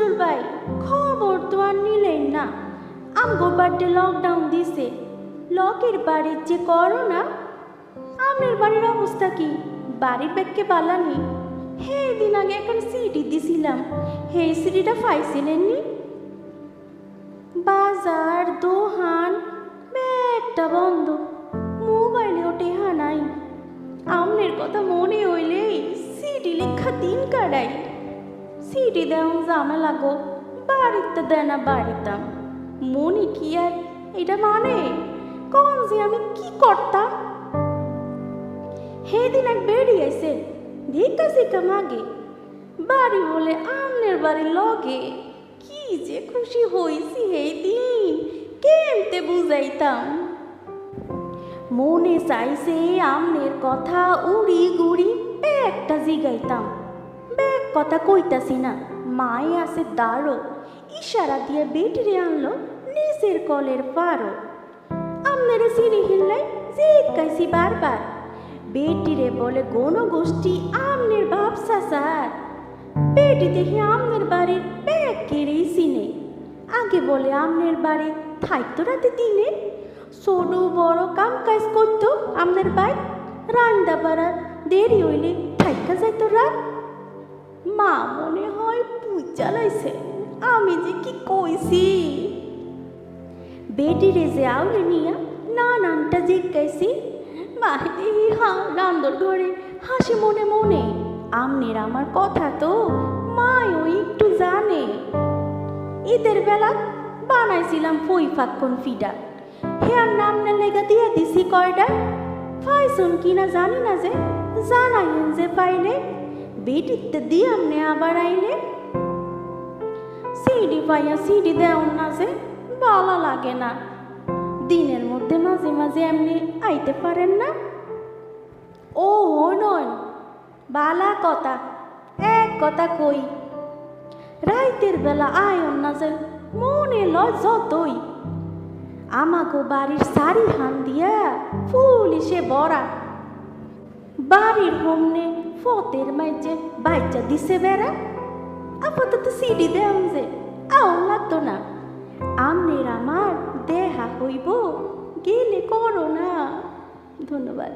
নজরুল ভাই, খবর তো আর নিলেন না। আমগো বাড়িতে লকডাউন দিছে, লকের বাড়ির যে করোনা। আপনার বাড়ির অবস্থা কি? বাড়ির ব্যাগকে পালানি? হে দিন আগে এখন সিডি দিছিলাম, হে সিডিটা পাইছিলেন নি? বাজার দোহান ব্যাগটা বন্ধ, মোবাইলেও টেহা নাই। আমনের কথা মনে হইলেই সিডি লেখা দিন কাটাই। সিডি দেওয়া ঝামেলা গো, বাড়িতে দেয় না বাড়িতাম। মনি কি আর এটা মানে? কখন যে আমি কি করতাম? সেদিন এক বেরিয়েছে ভিক্ষা শিক্ষা মাগে, বাড়ি বলে আমনের বাড়ির লগে। কি যে খুশি হয়েছি সেই দিন, কেমতে বুঝাইতাম। মনে চাইছে আমনের কথা উড়ি গুড়ি ব্যাগটা জিগাইতাম। ব্যাগ কথা কইতাছি না, মায়ে আছে দাঁড়ো, ইশারা দিয়ে বেটিরে আনলো নিজের কলের পারো। আমনের সিঁড়ি হিললাই জিজ্ঞাসি বারবার, বেটিরে বলে গণগোষ্ঠী আমনের ভাবসা স্যার। বেটি দেখি আমনের বাড়ির ব্যাগ কেড়েই চিনে, আগে বলে আমনের বাড়ি থাইতো রাতে দিনে। ছোট বড় কাম কাজ করতো আমনের ভাই, রান্দা বাড়া দেরি হইলে থাইকা যাইতো রাত। মা মনে হয় পুই চালাইছে, আমি যে কি কইছি। বেটিরে যে আউলে নিয়া নানানটা জিজ্ঞাসি, মা দেখি রান্দর ঘরে হাসি মনে মনে। আমনের আমার কথা তো মায়ও একটু জানে। ঈদের বেলা বানাইছিলাম ফই ফাক্কন ফিডা, হেয়ার নাম না লেগা দিয়ে দিছি কয়টা। ফাইসুন কিনা জানি না যে, জানাইন যে পাইলে, বেটিতে দিয়ে আমনে আবার আইলে। সিডি পাইয়া সিডি দেওন না যে, ভালো লাগে না। দিনের মধ্যে মাঝে মাঝে এমনি আইতে পারেন না? ও নয়, বালা কথা, এক কথা কই, রাইতের বেলা আয়ন না যে মনে লয় যতই। আমাগো বাড়ির সারি হান দিয়া পুলিশে বড়া, বাড়ির হোমনে ফতের মাইজে বাইচা দিছে বেড়া। আপাতত সিডি দেন যে আও লাগতো না। আমনের আমার দেহা হইব গেলে করো না। ধন্যবাদ।